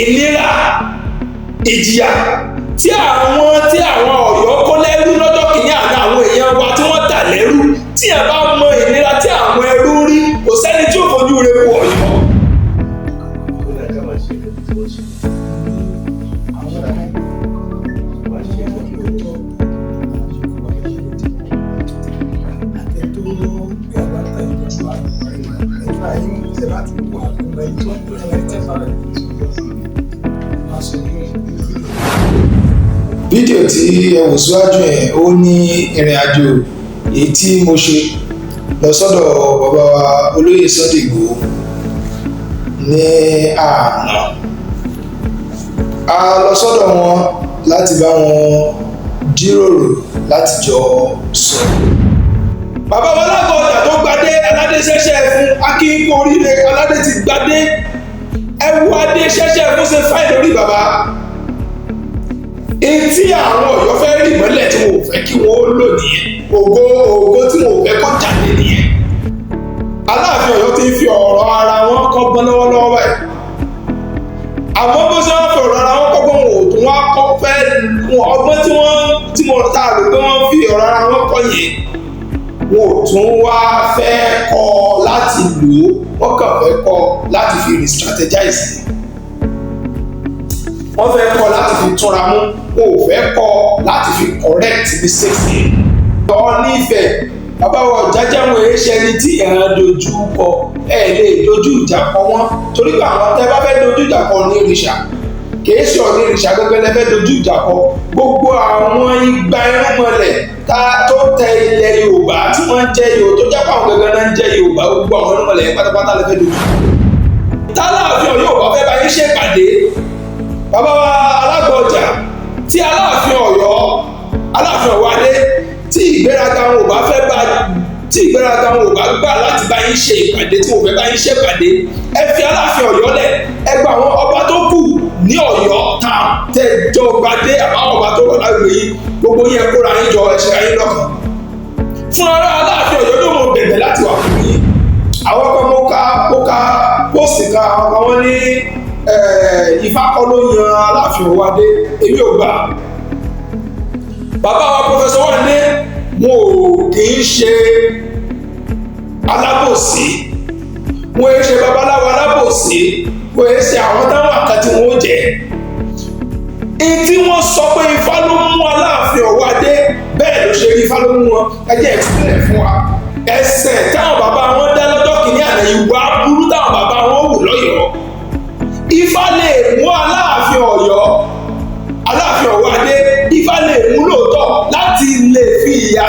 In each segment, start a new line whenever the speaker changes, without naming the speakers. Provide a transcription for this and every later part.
ìnira ìjìyà tí àwọn Ọ̀yọ́ kó lẹ́rú lọ́jọ́ kìíní àná àwọn èèyàn wa tí wọ́n tà lẹ́rú tí ẹ bá mọ ìnira tí àwọn ẹrú rí kò sẹ́ni tí ò fojú rẹ̀ wọ̀ Ọ̀yọ́.
Fídíò tí ẹ wò síwájú yẹn ó ní ìrìn àjò èyí tí mo ṣe lọ sọ́dọ̀ bàbá wa olóyè Sunday Igboho ní àná. A lọ sọ́dọ̀ wọn láti bá wọn jíròrò láti jọ sọ̀rọ̀.
Bàbá wa lágọ̀ọ́ ọjà tó gbadé aládé ṣẹ̀ṣẹ̀ fún akínkù oríire aládé ti gbadé ẹwù adé ṣẹ̀ṣẹ̀ fún ṣe fáì lórí bàbá. Etí àwọn Ọ̀yọ́ fẹ́ rí ìmọ́lẹ̀ tí wọn ò fẹ́ kí wọ́n lò nìyẹn, ògo tí wọn ò fẹ́ kó jáde nìyẹn. Aláàfin Ọ̀yọ́ ti fi ọ̀rọ̀ ara wọn kọ́gbọ́n lọ́wọ́lọ́wọ́ báyìí. Àmọ́ bó ṣe wọ́n fi ọ̀rọ̀ ara wọn kọ́gbọ́n wọn ò tún wá kọ́ fẹ́ ọgbọ́n tí mo ta rò pé wọ́n fi ọ̀rọ̀ ara wọn kọ́ yẹn wọn ò tún wá fẹ́ kọ́ láti lò ó, wọ́n kàn fẹ́ kọ́ láti fi re-strategize. Wọ́n fẹ́ kọ́ láti fi túnra mú, wọn ò fẹ́ kọ́ láti fi correct mistakes yẹn. Ọọ̀ni Ifẹ̀ bàbá wa Ọ̀jájá wọn èé ṣe ẹni tí ẹ̀ràn dojú kọ ẹ̀ lè dojú ìjà kọ wọ́n torí pé àwọn tẹ́ bá fẹ́ dojú ìjà kọ ní ìrìṣà kìí ṣe ọ̀ní ìrìṣà gẹ́gẹ́ lẹ́fẹ́ dojú ìjà kọ gbogbo àwọn igba irúnmọlẹ̀ tó tẹ ilẹ̀ Yorùbá tí wọ́n jẹ́ Yorùbá tó jẹ́ pé àwọn gẹ́gẹ́ náà ń jẹ́ Yorùbá gbogbo àwọn irúnmọlẹ̀ yẹn pátápátá lẹ́fẹ́ dojú. Táláàfin Ọ̀yọ́ Yorùbá fẹ́ bá yín ṣèpàdé bàbá wa Alágbọ̀ọ́jà tí Aláàfin Ọ̀yọ́ Adé tí ìgbéraga wọn ò bá gbà láti bá yín ṣe ìpàdé tí wọn ò fẹ́ bá yín ṣe ìpàdé ẹ fi Aláàfin Ọ̀yọ́ lẹ̀ ẹ gba àwọn ọba tó kù ní Ọ̀yọ́ ta tẹjọ gbadé àbáwọn ọba tó wà lágbègbè yìí gbogbo yẹn kóra yín jọ ẹ ṣe ayé lọ́kàn fún ara Aláàfin Ọ̀yọ́ ló mọ bẹ̀rẹ̀ láti wà fún yín. Àwọn kan mo ka pósì kan àwọn kan wọ́n ní Ifá kọ́ ló yan Aláàfin Ọ̀yọ́ Adé èmi ò gbà. Bàbá wa Pọfẹsọ Wándé wọn ò kì í ṣe alábòsí, wọn ò ṣe babaláwo alábòsí, wọn ò ṣe àwọn táwọn àkàtì wọn ò jẹ. Tí wọ́n sọ pé Ifá ló mú Aláàfin Ọ̀yọ́ Adé bẹ́ẹ̀ ló ṣe rí Ifá ló mú wọn ẹjẹ́ ìpínlẹ̀ fún wa. Ẹ̀ṣẹ̀ táwọn bàbá wọn dá lọ́jọ́ kìíní àná ìwà burú táwọn bàbá wọn wù lọ́yọ̀ọ́. Ifá lè mú Aláàfin Ọ̀yọ́ Adé, Ifá lè mú lóòótọ́ láti lè fi ìyà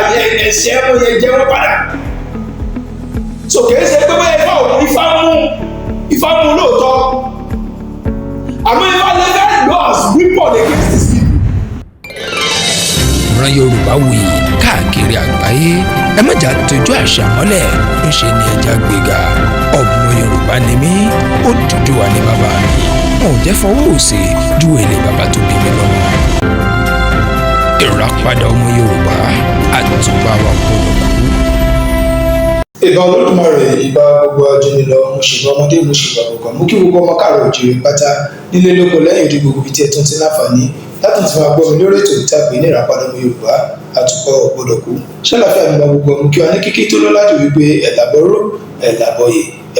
ẹ̀ṣẹ̀ wọn yẹn jẹ wọ́n padà. So kìí ṣe pé bẹ́ẹ̀ Ifá mú lóòótọ́ àmọ́ Ifá lè fẹ́ lọ as weapon against his people.
Ìran Yorùbá wuyì káàkiri àgbáyé ẹ má jà tójú àṣà mọ́lẹ̀ ń ṣe ni ẹja gbéga ọmọ Yorùbá ni mí Odùduwà ni bàbá mi wọn ò jẹ́ fọwọ́ òsì ju èlé bàbá tó bí mi lọ́mọ. Ìràpadà ọmọ Yorùbá àtúbà wa gbọ́dọ̀ kú.
Ìbà Olódùmarè, ìbà gbogbo ajínilọ, mo ṣèbà ọmọdé, mo ṣèbà gbogbo mú kí gbogbo ọmọ káàrọ̀ oòjíire pátá nílé lóko lẹ́yìn òde gbogbo ibi tí ẹ tún ti láǹfààní láti tún máa gbọ́ mi lórí ètò ìtàgbé ní Ìràpadà ọmọ Yorùbá àtúbà wa gbọ́dọ̀ kú. Ṣàlàfíà ni mo gbogbo mú kí wa ní kíkí tó lọ́lájú wípé ẹ̀làbọ̀rọ̀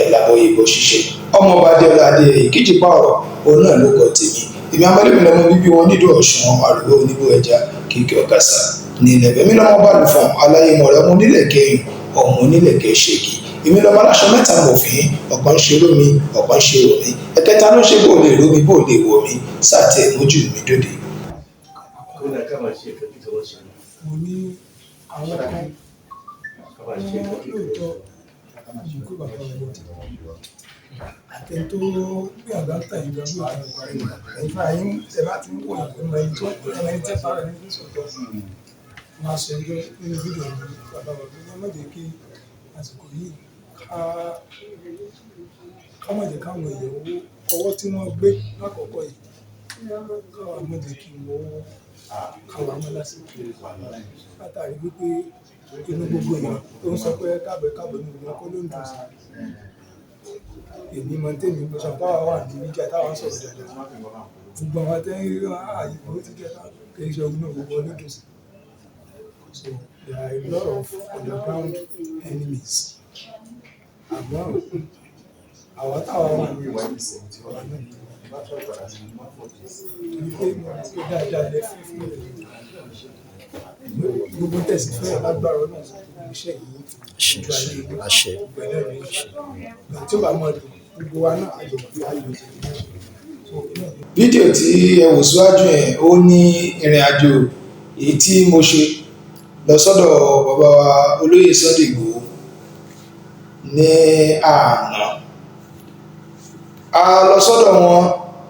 ẹ̀làbọ̀yè bọ̀ ṣiṣẹ́. Ọmọọba Adéọlá Adéyẹyè Kíjìpá ọ̀rọ̀ òun náà ló kọ tèmi. Èmi amálẹ́mi lọ́mọ bíbí wọn nídò Ọ̀ṣun àrùwọ̀ oníbó ẹja kíkẹ́ ọ̀kasà ní ilẹ̀ bẹ̀mí lọ́mọ bá lù fún aláyémọ̀ rẹ̀ ọmọ onílẹ̀ kẹyìn ọmọ onílẹ̀ kẹ́ ṣèkì. Èmi lọ́mọ aláṣọ mẹ́ta mọ̀fín ọ̀kan ṣe rómi ọ̀kan ṣe rómi ẹ̀kẹta ló ṣe bó lè rómi bó lè wọ̀ mí sáàtì ẹ̀mójú mi dòde.
Mo ní àwọn kan lóòótọ́ ìkú bàbá wọn ti àtẹni tó gbé àgbáńtà yìí lọ lóòótọ́ ẹ̀fà yín tẹ̀ bá ti ń wọ̀ ẹ̀mọ ẹni tó ẹni tẹ́ fara ẹni tó sọ̀tọ̀ máa ṣe ẹjọ́ nínú fídíò ní bàbá wọn ní ọmọ jẹ́ kí àsìkò yìí ká má jẹ́ káwọn èèyàn ọwọ́ tí wọ́n gbé lákọ̀ọ́kọ́ yìí káwọn àmọ́ jẹ́ kí wọ́n káwọn àmọ́ lásìkò látàrí wípé inú gbogbo èèyàn tó ń sọ pé káàbọ̀ ní ìlú ọkọ̀ ló ń dùn sí èmi mọ tèmi mo sọ táwa wà ní mídíà táwa sọ̀rọ̀ dáadáa gbogbo àwọn tẹ́yìn ààyè ó ti jẹ́ kí n ṣe ọdún náà gbogbo ọdún tó sí. So there are a lot of underground enemies. Àmọ́ àwọn táwa wà ní ìwà ìsìn ọ̀rọ̀ náà ní pé dáadáa lẹ fún gbogbo tẹ̀sí fún alágbára náà iṣẹ́ yìí ju ayé ìlú ìgbẹ́lẹ̀ rẹ̀ ṣe tí ó bá mọ̀ gbogbo wa náà àjọ̀mọ̀ ayò
fídíò tí ẹ wò síwájú yẹn ó ní ìrìn àjò èyí tí mo ṣe lọ sọ́dọ̀ bàbá wa olóyè Sunday Igboho ní àná. A lọ sọ́dọ̀ wọn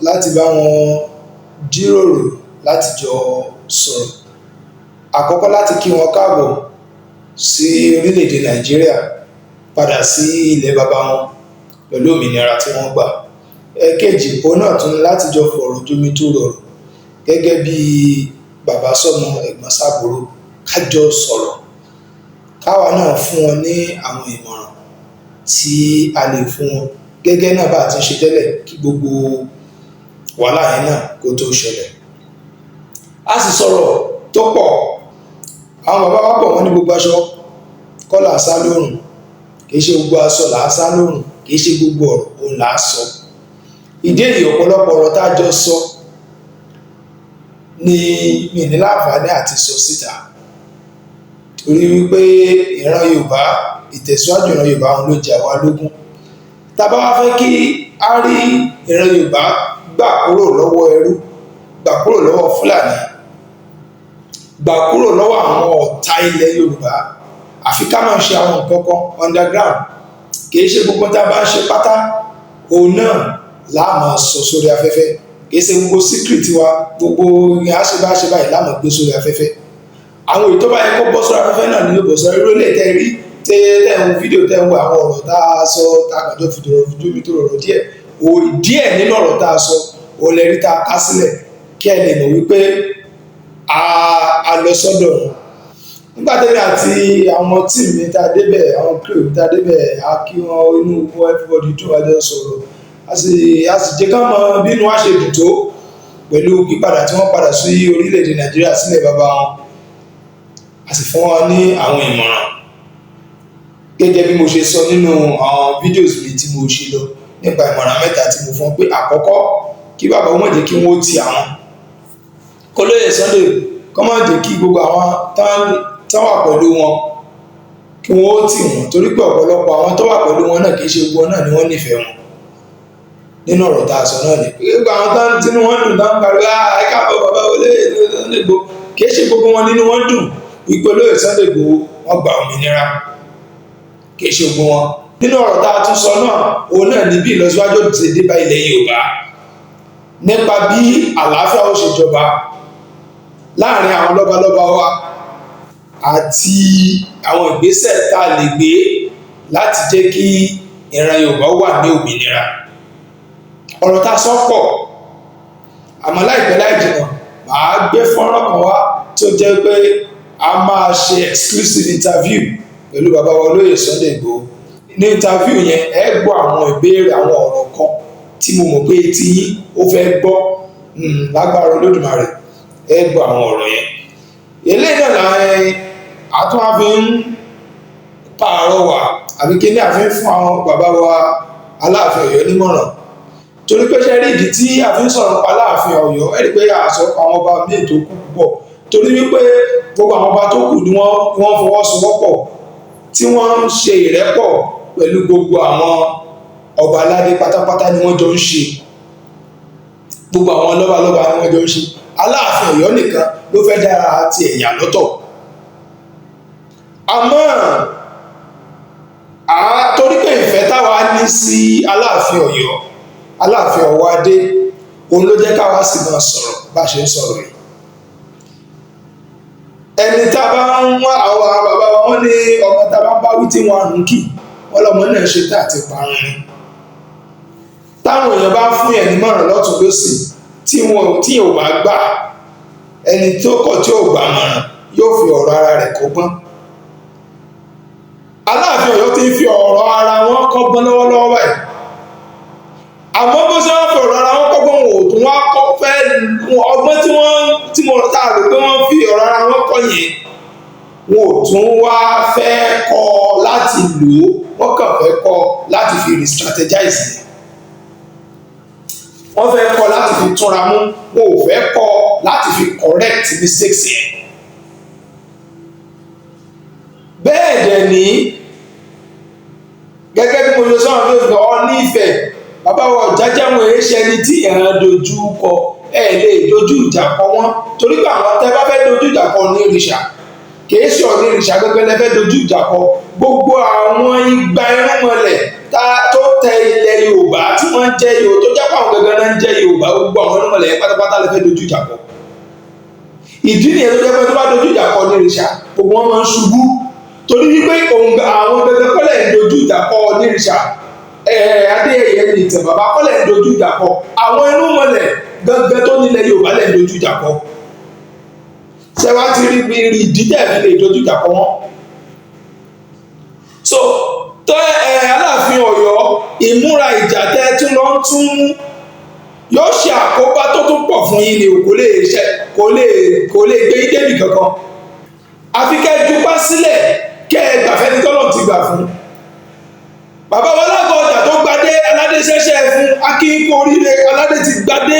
láti bá wọn jíròrò láti jọ sọ̀rọ̀. Àkọ́kọ́ láti kí wọn káàbọ̀ sí orílẹ̀-èdè Nàìjíríà padà sí ilẹ̀ bàbá wọn pẹ̀lú òmìnira tí wọ́n gbà. Ẹ̀kejì òun náà tún láti jọ fọ̀rọ̀ jomi tó rọrùn gẹ́gẹ́ bí bàbá sọ́mọ ẹ̀gbọ́n sábúrò kájọ sọ̀rọ̀ káwa náà fún wọn ní àwọn ìmọ̀ràn tí a lè fún wọn gẹ́gẹ́ náà bá ti ṣe tẹ́lẹ̀ kí gbogbo wàhálà yẹn náà kó tó ṣẹlẹ̀. A sì sọ̀rọ̀ tó pọ̀. Àwọn bàbá wa pọ̀ wọ́n ní gbogbo aṣọ kọ́ là á sá lórùn, kì í ṣe gbogbo aṣọ là á sá lórùn, kì í ṣe gbogbo ọ̀rọ̀ òun là á sọ. Ìdí èyí ọ̀pọ̀lọpọ̀ ọ̀rọ̀ tá a jọ sọ ni mi ní láǹfààní àti sọ síta torí wípé ìran Yorùbá ìtẹ̀síwájú ìran Yorùbá wọn ló jẹ àwa lógún. Tá bá wá fẹ́ kí á rí ìran Yorùbá gbà kúrò lọ́wọ́ ẹrú, gbà kúrò lọ́wọ́ Fúlàní, gbà kúrò lọ́wọ́ àwọn ọ̀tá ilẹ̀ Yorùbá, àfi ká máa ṣe àwọn nǹkan kan underground. Kì í ṣe gbogbo tá a bá ń ṣe pátá òun náà láàmú sọ sórí afẹ́fẹ́, kì í ṣe gbogbo secret wa gbogbo àṣebáṣe báyìí láàmú gbé sórí afẹ́fẹ́. Àwọn èyí tó bá yẹ kó bọ́ sórí afẹ́fẹ́ náà ni yóò bọ́ sórí. Irú ilé tẹ́ rí tẹ́ ń fídíò tẹ́ ń wo àwọn ọ̀rọ̀ tá a sọ tá a kàjọ fìdí mi tó rọrọ̀ díẹ̀ nínú ọ̀rọ̀ tá a sọ òun lẹ́rí tá a ká sílẹ̀ kí ẹ lè mọ̀ wípé a lọ sọ́dọ̀ wọn. Nígbà tẹ́lẹ̀ àti àwọn tíìmù mi tá a débẹ̀, àwọn crew mi tá a débẹ̀, a kí wọn inú wọn everybody tó wájọ sọ̀rọ̀. A sì jẹ́ ká mọ bínú wa ṣe dùn tó pẹ̀lú pípadà tí wọ́n padà sí orílẹ̀-èdè Nàìjíríà sílẹ̀ bàbá wọn. A sì fún wọn ní àwọn ìmọ̀ràn gẹ́gẹ́ bí mo ṣe sọ nínú àwọn fídíòs mi tí mo ṣe lọ nípa ìmọ̀ràn mẹ́ta tí mo fún pé àkọ́kọ́ kí bàbá wọn má jẹ́ kí wọ́n ti àwọn kólóyè Sunday kọ́ má jẹ́ kí gbogbo àwọn tán wà pẹ̀lú wọn kí wọ́n tì wọ́n torí pé ọ̀pọ̀lọpọ̀ àwọn tó wà pẹ̀lú wọn náà kì í ṣe gbogbo náà ni wọ́n nífẹ̀ẹ́ wọn. Nínú ọ̀rọ̀ tá a sọ náà ni gbogbo àwọn tán tínú wọn dùn tán pariwo ẹ káàbọ̀ bàbá olóyè Sunday Igboho, kì í ṣe gbogbo wọn nínú wọn dùn wípé olóyè Sunday Igboho wọ́n gba òmìnira, kì í ṣe gbogbo wọn. Nínú ọ̀rọ̀ tá a tún sọ náà òun náà ní bí ìlọsíwájú ti dé bá ilẹ̀ Yorùbá nípa bí àlàáfíà ó ṣe jọba láàrin àwọn lọ́balọ́ba wa àti àwọn ìgbésẹ̀ tá a lè gbé láti jẹ́ kí ìran Yorùbá wà ní òmìnira. Ọ̀rọ̀ tá a sọ pọ̀ àmọ́ láìpẹ́ láì jìnnà màá gbé fọ́nrán kan wá tó jẹ́ pé a máa ṣe exclusive interview pẹ̀lú bàbá wa olóyè Sunday Igboho. Ní interview yẹn ẹ gbọ́ àwọn ìbéèrè àwọn ọ̀rọ̀ kan tí mo mọ̀ pé etí yín ó fẹ́ gbọ́ lágbára Olódùmarè ẹ gbọ́ àwọn ọ̀rọ̀ yẹn. Eléyìí náà láàrin àtúnwáfi ń pààrọ̀ wà àbí kí ní àfihàn fún àwọn bàbá wa Aláàfin Ọ̀yọ́ nímọ̀ràn torí pé ṣe rí ìdí tí a fi ń sọ̀rọ̀ pa Aláàfin Ọ̀yọ́ ẹ̀rí pé àṣọ àwọn ọba míì tó kú púpọ̀ torí wípé gbogbo àwọn ọba tó kù ni wọ́n fọwọ́sowọ́pọ̀ tí wọ́n ń ṣe ìrẹ́pọ̀ pẹ̀lú gbogbo àwọn ọba aládé pátápátá ni wọ́n jọ ń ṣe, gbogbo àwọn lọ́balọ́ba ni wọ́n jọ ń ṣe. Aláàfin Ọ̀yọ́ nìkan ló fẹ́ dára ti ẹ̀yà lọ́tọ̀. Àmọ́ torí pé ìfẹ́ táwa ní sí Aláàfin Ọ̀yọ́, Aláàfin Ọ̀wádé òun ló jẹ́ káwa sì máa sọ̀rọ̀ bá ṣe ń sọ̀rọ̀ yìí. Ẹni tá a bá ń wá àwọn bàbá wọn ní ọmọ tá a bá ń bá wí tí wọn àrùn kì wọn lọmọ náà ṣe tá àti parun ni. Táwọn èèyàn bá fún ẹni mọ̀ràn lọ́tún lósì tí ò bá gbà, ẹni tó kọ̀ tí ò gbà mọ̀ràn yóò fi ọ̀rọ̀ ara rẹ̀ kọ́gbọ́n. Aláàfin Ọ̀yọ́ ti ń fi ọ̀rọ̀ ara wọn kọ́gbọ́n lọ́wọ́lọ́wọ́ báyìí
àmọ́ bó ṣe wọ́n fi ọ̀rọ̀ ara wọn kọ́gbọ́n wọn ò tún wá kọ́ fẹ́ ọgbọ́n tí mo tá a rò pé wọ́n fi ọ̀rọ̀ ara wọn kọ́ yẹn wọn ò tún wá fẹ́ kọ́ láti lò ó wọ́n kàn fẹ́ kọ́ láti fi re-strategize wọ́n fẹ́ kọ́ láti fi túnra mú wọn ò fẹ́ kọ́ láti fi correct mistakes yẹn. bẹ́ẹ̀ dẹ̀ ní gẹ́gẹ́ bí mo ṣe sọ̀rọ̀ tó fi ọ ní Ifẹ̀ bàbá wa Ọ̀jájá wọn èé ṣe ẹni tí ẹ̀ràn dojú kọ ẹ̀ lè dojú ìjà kọ wọn torí pé àwọn tẹ́ bá fẹ́ dojú ìjà kọ ní ìrìṣà kìí ṣe ọ̀ní ìrìṣà gẹ́gẹ́ lẹ́fẹ́ dojú ìjà kọ gbogbo àwọn igba irúnmọlẹ̀ tó tẹ ilẹ̀ Yorùbá tí wọ́n jẹ́ Yorùbá tó jápọ̀ àwọn gẹ́gẹ́ náà ń jẹ́ Yorùbá gbogbo àwọn irúnmọlẹ̀ yẹn pátápátá lẹ́fẹ́ dojú ìjà kọ ìdí nìyẹn tó jẹ́ pé tó bá dojú ìjà kọ ní ìrìṣà gbogbo wọn máa ń ṣubú torí wípé àwọn gẹ́gẹ́ kọ́lẹ̀ ń dojú ìjà kọ ní ìrìṣà Adéyẹyẹ ní ìtẹ̀ bàbá kọ́lẹ̀ ń dojú ìjà kọ àwọn irúnmọlẹ̀ gẹ́gẹ́ tó nílẹ̀ Yorùbá lẹ̀ ń dojú ìjà kọ ṣe wá ti rí bí rí ìdíjẹ́ ìfẹ́ lè dojú ìjà kọ wọn. so tó Aláàfin Ọ̀yọ́ ìmúra ìjà tẹ́ tún lọ tún yóò ṣe àkóbá tó tún pọ̀ fún yín ni kò lè gbé yín débì kankan àfi kẹ́ ẹ jupá sílẹ̀ kẹ́ ẹ gbàfẹ́ ní tọ́lọ̀ ti gbà fún. bàbá wa Alága Ọjà tó gbadé aládé ṣẹ́ṣẹ́ fún akínkù oríire aládé ti gbadé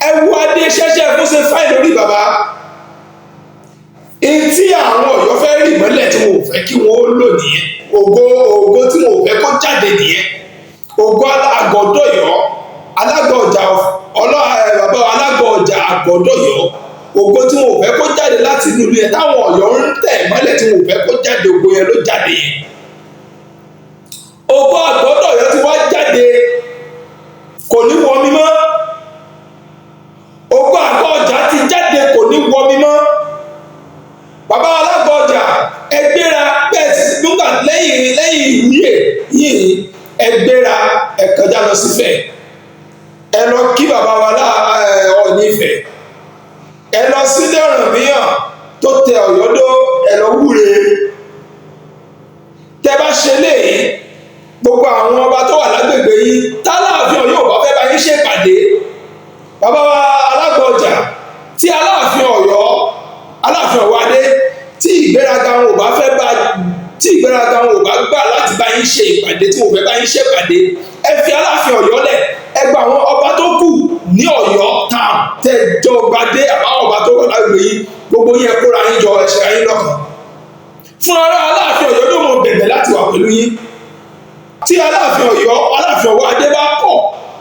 ẹ wo adé ṣẹ́ṣẹ́ fún ṣe fáì lórí bàbá etí àwọn Ọ̀yọ́ fẹ́ rí ìmọ́lẹ̀ tí wọn ò fẹ́ kí wọ́n lò nìyẹn ògo tí wọn ò fẹ́ kó jáde nìyẹn ògo Àgọ́dọ̀yọ́ Alága Ọjà bàbá Alága Ọjà Àgọ́dọ̀yọ́ ògo tí wọn ò fẹ́ kó jáde láti inú ilé ẹ̀ táwọn Ọ̀yọ́ ń tẹ̀ mọ́lẹ̀ tí wọn ò fẹ́ kó jáde ògo yẹn ló jáde yẹn ògo Àgọ́dọ̀yọ́ ti wá jáde kò ní wọ mímọ́ ògo Àgọ́ Ọjà ti jáde kò ní wọ mímọ́ bàbá Alága Ọjà ẹgbẹ́ra bẹ́ẹ̀ nígbà lẹ́yìn ìwúyè yìí ẹgbẹ́ra ẹ̀kọjá lọ sífẹ̀ ẹ lọ kí bàbá wa Ọọ̀ni Ifẹ̀ ẹ lọ sílé Ọ̀rànmíyàn tó tẹ Ọ̀yọ́ dó ẹ lọ wúre tẹ bá ṣe léyìí gbogbo àwọn ọba tó wà lágbègbè yìí tálàáfin Ọ̀yọ́ ò bá fẹ́ bá yín ṣèpàdé bàbá wa Alága Ọjà tí Aláàfin Ọ̀yọ́ Adé tí ìgbéraga wọn ò bá gbà láti bá yín ṣe ìpàdé tí wọn ò fẹ́ bá yín ṣe ìpàdé ẹ fi Aláàfin Ọ̀yọ́ lẹ̀ ẹ gba àwọn ọba tó kù ní Ọ̀yọ́ town tẹjọ gbadé àbáwọn ọba tó kọ lágbègbè yìí gbogbo yẹn kóra yín jọ ẹsẹ̀ ayín lọ́kàn fún ara Aláàfin Ọ̀yọ́ ló mọ bẹ̀bẹ̀ láti wà pẹ̀lú yín tí Aláàfin Ọ̀wọ̀ Adé bá kọ̀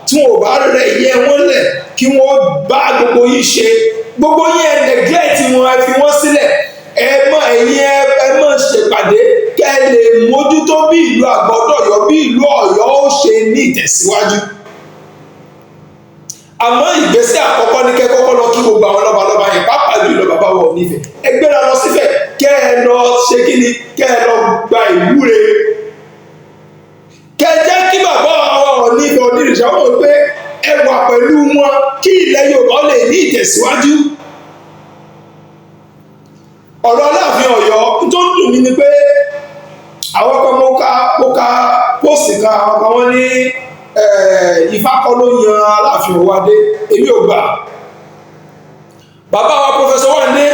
tí wọn ò bá rẹ ìyẹn wọn lẹ̀ kí wọ́n bá gbogbo yín ṣe gbogbo yín ẹ neglect wọn ẹ fi wọn sílẹ̀ ẹ mọ ṣèpàdé kẹ ẹ lè mójútó bí ìlú Àgọ́dọ̀yọ́ bí ìlú Ọ̀yọ́ ó ṣe ní ìtẹ̀síwájú àmọ́ ìgbésẹ̀ àkọ́kọ́ ní kẹ́ kọ́kọ́ lọ kí gbogbo àwọn lọ́balọ́ba yẹn pàápàá jùlọ bàbá wọn ò nífẹ̀ẹ́ ẹ gbéra lọ sífẹ̀ kẹ́ ẹ lọ ṣe kí ni kẹ́ ẹ lọ gba ìwúre kẹ́ ẹ jẹ́ kí bàbá wọn ò nífẹ̀ẹ́ onírìṣà wọn pé ẹ wà pẹ̀lú wọn kí ilẹ̀ Yorùbá lè ní ìtẹ̀síwájú. ọ̀rọ̀ Aláàfin Ọ̀yọ́ tó ń dùn mí ni pé àwọn kan mo ka póòsì kan àwọn kan wọ́n ní Ifá kọ́ ló yan Aláàfin Ọ̀wọ̀ Adé èmi ò gbà bàbá wa Professor Wande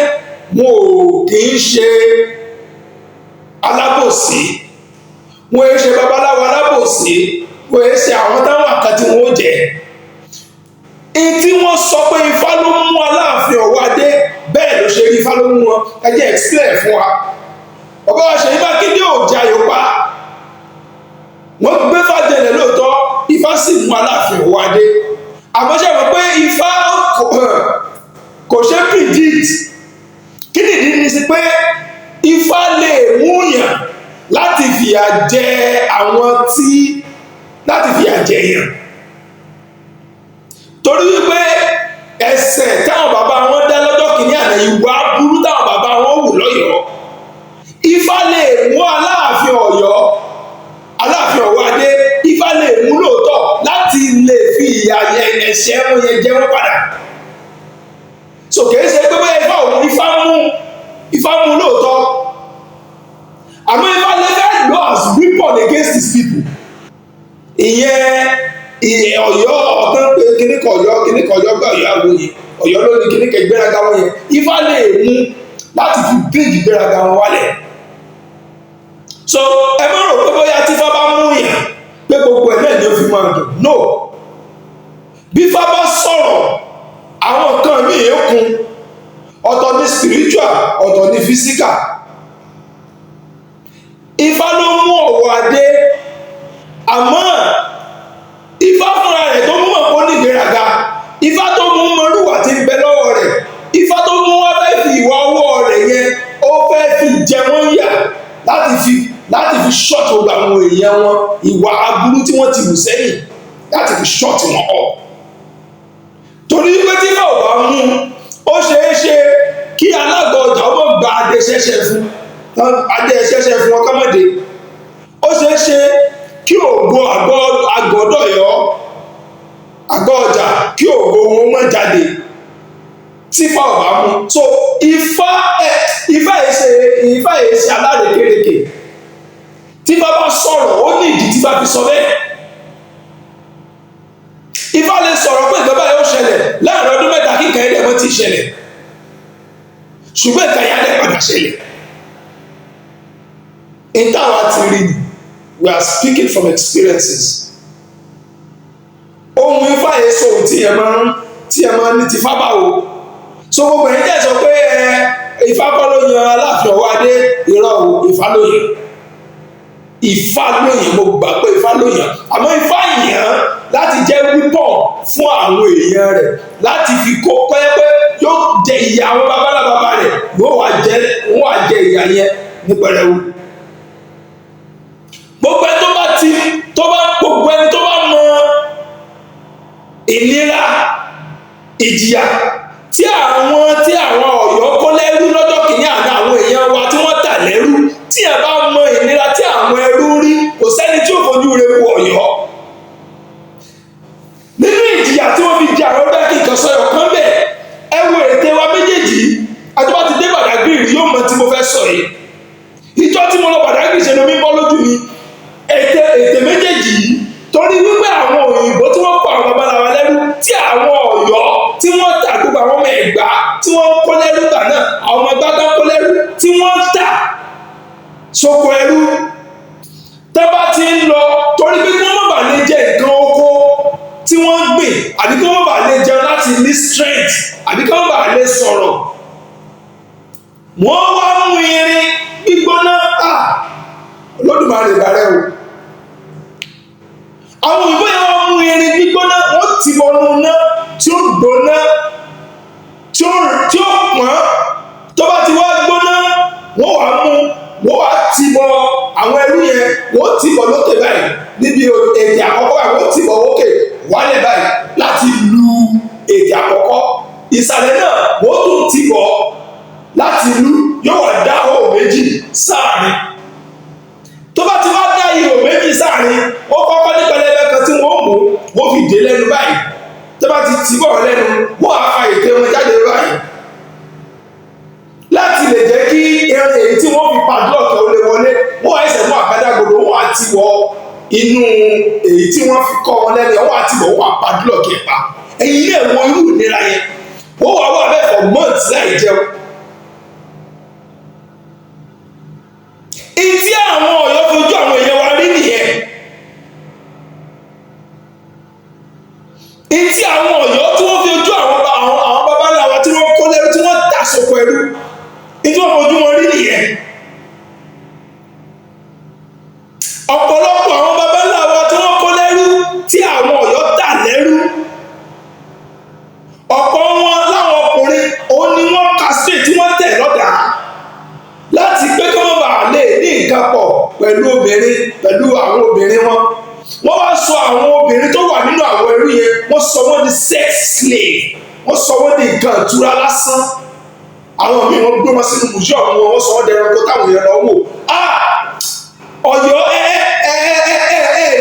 wọn ò kì í ṣe alábòsí wọn ò ṣe babaláwo alábòsí wọn ò ṣe àwọn táwọn àkàtì wọn ò jẹ tí wọ́n sọ pé Ifá ló mú Aláàfin Ọ̀wọ̀ Adé bẹ́ẹ̀ ló ṣe rí Ifá ló mú wọn ẹ jẹ́ explain fún wa ọba wa Ṣèyí Mákindé ò jẹ àyòpá wọ́n gbé fàjẹlẹ̀ lóòótọ́ Ifá sì mú Aláàfin Ọ̀wọ̀ Adé àmọ́ ṣe mọ̀ pé Ifá kò ṣe predict kí nìdí ni sí pé Ifá lè múyàn láti fìyà jẹ àwọn láti fìyà jẹ yàn torí wípé ẹ̀ṣẹ̀ táwọn bàbá wọn dá lọ́jọ́ kìíní àná ìwà burú táwọn bàbá wọn wù lọ́yọ̀ọ́ Ifá lè mú Aláàfin Ọ̀wọ̀ Adé Ifá lè mú lóòótọ́ láti lè fi ìyà ẹ̀ṣẹ̀ wọn yẹn jẹ wọn padà so kìí ṣe pé bẹ́ẹ̀ Ifá mú lóòótọ́ àmọ́ Ifá lè fẹ́ lọ as weapon against his people ìyẹn Ọ̀yọ́ ọ̀tán pé kíníkà Ọ̀yọ́ gbà Ọ̀yọ́ àwòye Ọ̀yọ́ ló ní kíníkà ìgbéraga wọn yẹn Ifá lè mú láti fi bíríkì ìgbéraga wọn wálẹ̀. So ẹ má rò pé bóyá tí Ifá bá mú yàn pé gbogbo ẹ̀ náà ni ó fi máa dùn. No, bí Ifá bá sọ̀rọ̀ àwọn nǹkan míì yóò kún, ọ̀tọ̀ ní spiritual ọ̀tọ̀ ní physical. Ifá ló mú ọ̀wọ̀ adé, àmọ́ Ifá fúnra rẹ̀ tó mú ọ̀pọ̀ ní ìgbéraga, Ifá tó mú mọ́rúwà tí ń bẹ lọ́wọ́ rẹ̀, Ifá tó mú wá fẹ́ fi ìwà ọwọ́ rẹ̀ yẹn ó fẹ́ fi jẹ wọ́n yà láti fi ṣọ́ọ̀tì gbogbo àwọn èèyàn wọn, ìwà aburú tí wọ́n ti wù sẹ́yìn láti fi ṣọ́ọ̀tì wọn ọ̀. Torí pé tí Ifá ò bá mú, ó ṣeé ṣe kí alága ọjà ọmọ gba adé ṣẹ̀ṣẹ̀ fún ọkọ́mọdé. Ó ṣeé ṣe kí ògo àgọ́dọ̀yọ́ àgọ́ ọjà kí ògo wọn mọ́ jáde tí Ifá ò bá mú. So Ifá yìí ṣe alárekérekè. Tí Ifá bá sọ̀rọ̀ ó ní ìdí tí Ifá fi sọ bẹ́ẹ̀. Ifá lè sọ̀rọ̀ pé ìjọba yóò ṣẹlẹ̀ láàrin ọdún mẹ́ta kíkan ẹ̀dẹ̀ mọ́ ti ṣẹlẹ̀, ṣùgbọ́n ìka ìyá dẹ̀ padà ṣẹlẹ̀. Ìtawà ti rí ni, we are speaking from experiences. Ohun Ifá yẹn sọ ohun tí ẹ máa ní ti Ifá báwo. So gbogbo ẹ̀yin tẹ́ sọ pé Ifá kọ́ ló yan Aláàfin Ọ̀wọ́ adé, irọ́ o, Ifá ló yan. Ifá ló yan, mo gbà pé Ifá ló yan. Àmọ́ Ifá yàn láti jẹ́ wípọ̀ fún àwọn èèyàn rẹ̀ láti fi kó pẹ́pẹ́ yóò jẹ ìyà àwọn babalábàbà rẹ̀, wọ́n wá jẹ ìyà yẹn ní pẹrẹwu. Gbogbo ẹni tó bá mọ ìnira ìjìyà tí àwọn Ọ̀yọ́ kó lẹ́rú lọ́jọ́ kìíní àná, àwọn èèyàn wa tí wọ́n tà lẹ́rú, tí ẹ bá mọ ìnira tí àwọn ẹrú rí, kò sẹ́ni tí ó fojú rẹ̀ wo Ọ̀yọ́. Nínú ìjìyà tí wọ́n fi jẹ àwọn ọdẹ kí nǹkan sọyọ kan bẹ́ẹ̀, ẹ wo ète wa méjèèjì, àtúbà ti dé Bàdágìrì yóò mọ tí mo fẹ́ sọ yìí. Ìjọ tí mo lọ Bàdágìrì ṣe ni omi bọ́ lójú mi. Ète méjèèjì yìí, torí wípé àwọn òyìnbó tí wọ́n pa àwọn babaláwa lẹ́rú, tí àwọn Ọ̀yọ́ tí wọ́n tà gbogbo àwọn ọmọ Ẹ̀gbá tí wọ́n kó lẹ́rú gbà náà, àwọn ọmọ Ẹ̀gbá kó lẹ́rú tí wọ́n tà sóko ẹrú, tó bá ti ń lọ, torí pé kí wọ́n má bàa lè jẹ nǹkan oko tí wọ́n gbìn, àbí kí wọ́n má bàa lè jẹun láti ní strength, àbí kí wọ́n bàa lè sọ̀rọ̀, wọ́n wá mú irin gbígbóná. Olódùmarè bàrẹ̀ o. Àwọn òyìnbó yẹn wọ́n mú irin gbígbóná, wọ́n ti bọnú ná tí ó gbóná tí ó pọ́n, tó bá ti wá gbóná wọ́n wá ti bọ àwọn ẹrú yẹn, wọ́n ti bọ̀ lókè báyìí níbi èdè àkọ́kọ́ báyìí, wọ́n ti bọ̀ lókè wálẹ̀ báyìí láti lu èdè àkọ́kọ́. Ìsàlẹ̀ náà wọ́n tún ti bọ̀ láti lu, yóò wá dá ihò méjì sáàrin. Tó bá ti wá dá ihò méjì sáàrin, ó kọ́kọ́ ní pẹlẹbẹ kan tí wọ́n fi dé lẹ́nu báyìí. Tó bá ti tì bọ̀ lẹ́nu, wọ́n á fa ètè wọn jáde báyìí láti lè jẹ́ kí ẹran èyí tí wọ́n fi padlock ó lè wọlé. Wọ́n á ẹsẹ̀ mú àgádágodo, wọ́n á ti wọ inú èyí tí wọ́n fi kọ́ wọn lẹ́nu, wọ́n á ti wọ̀, wọ́n á padlock ẹ̀ pa. Ẹ̀yin ilé ẹ̀wọ̀n irú ìnira yẹn, wọ́n wà wà bẹ́ẹ̀ for months láì jẹun. Ìtí àwọn Ọ̀yọ́ fojú àwọn èèyàn wa rí nìyẹn. Ìtí àwọn Ọ̀yọ́ tí wọ́n fi ojú àwọn babaláwa tí wọ́n kó lẹ́rú tí wọ́n tà sóko ẹrú, ìtí wọ́n fojú wọn rí nìyẹn. Ọ̀pọ̀lọpọ̀ àwọn babaláwa tí wọ́n kó lẹ́rú tí àwọn Ọ̀yọ́ tà lẹ́rú, ọ̀pọ̀ wọn láwọn ọkùnrin òun ni wọ́n castrate tí wọ́n tẹ̀ lọ́dàá láti pé kí wọ́n bá lè ní nǹkan pọ̀ pẹ̀lú àwọn obìnrin wọn. Wọ́n wá sọ àwọn obìnrin tó wà nínú àwọn ẹrú yẹn, wọ́n sọ wọ́n di sex slave, wọ́n sọ wọ́n di nǹkan ìtura lásán. Àwọn míì wọ́n gbé wọn sínú museum wọn, wọ́n sọ wọ́n dẹranko táwọn èèyàn lọ wò. Ọ̀yọ́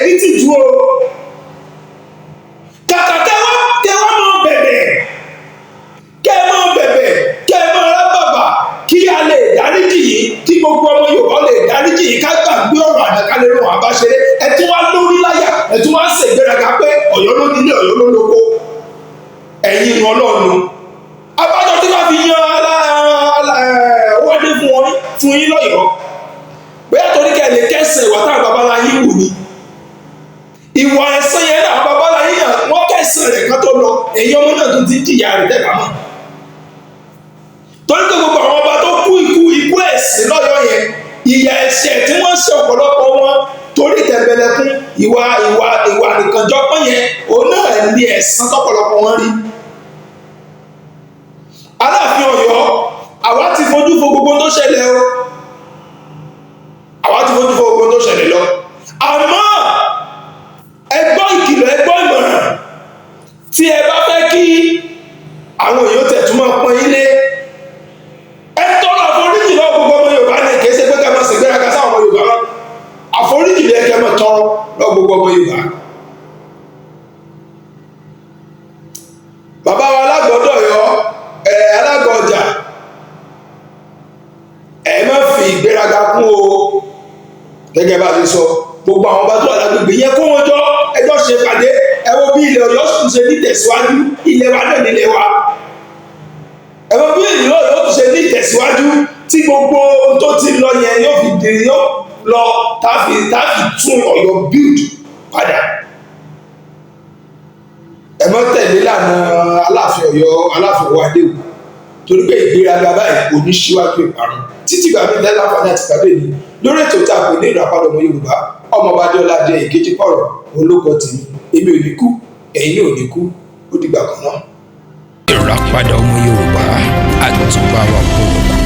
ní tìjú o. Kàkà kẹ́ wọ́n máa bẹ̀bẹ̀, kẹ́ máa rábàbà kí a lè dáríjì yìí, kí gbogbo ọmọ Yorùbá lè dáríjì yìí, ká gbàgbé ọ̀rọ̀ àdàkálẹ̀ rún àbáṣeré. Ẹ̀tún wá lórí láyà, ẹ̀tún wá ṣègbéraga pé Ọ̀yọ́ èyí ọmọ náà tún ti jìyà rẹ̀ tẹ́lá mọ́ torí pé gbogbo àwọn ọba tó kú ikú ẹ̀sìn lọ́yọ̀ yẹn ìyà ẹ̀ṣẹ̀ tí wọ́n ṣe ọ̀pọ̀lọpọ̀ wọn torí tẹ̀mbẹ̀lẹ̀kún ìwà nìkànjọ́pọ̀ yẹn òun náà ní ẹ̀san tọ́pọ̀lọpọ̀ wọn rí. Aláàfin Ọ̀yọ́ àwa ti fojú fo gbogbo tó ṣẹlẹ̀ o àwa ti fojú fo gbogbo tó ṣẹlẹ̀ lọ àmọ́ ẹ gbọ́ ìkìlọ̀ ẹ gbọ́ ìmọ̀ràn tí ẹ bá fẹ́ kí àwọn èèyàn tẹ̀túmọ̀ pọ́n ilé ẹ tọrọ àforíjì lọ́wọ́ gbogbo ọmọ Yorùbá ní kìí ṣe pé ká máa ṣègbéraga sáwọn ọmọ Yorùbá wọn àforíjì lè kẹ́ máa tọrọ lọ́wọ́ gbogbo ọmọ Yorùbá. Bàbá wa alágbọ̀dọ̀ Ọ̀yọ́ alága ọjà ẹ má fi ìgbéraga kún o gẹ́gẹ́ bá a ti sọ gbogbo àwọn ọba tó wà lágbègbè yẹn kó wọn jọ ẹjọ́ ṣe pàdé ẹ wo bí ilẹ̀ Ọ̀yọ́ tún ṣe ní tẹ̀síwájú ilẹ̀ wa náà nílẹ̀ wa ẹ wo bí ìlú Ọ̀yọ́ tún ṣe ní tẹ̀síwájú tí gbogbo tó ti lọ yẹn yóò fi dèrè yóò lọ táfi tún Ọ̀yọ́ build padà ẹ má tẹ̀lé lànà Aláàfin Ọ̀yọ́ Aláàfin Ọwọ́ Adé o torí pé ìgbéraga báyìí kò ní síwájú ìparun títí gbàgbé tẹ́lá fàní àti pàdé mi lórí ètò tá a pè ní ìràpadà ọmọ Yorùbá ọmọọba Adéọlá Adé Ìkejì Kọ̀rọ̀ olóko tèmi èmi ò ní kú ẹ̀yin ò ní kú ó dìgbà kan náà.
Ìràpadà ọmọ Yorùbá àtúbà wà kúrò.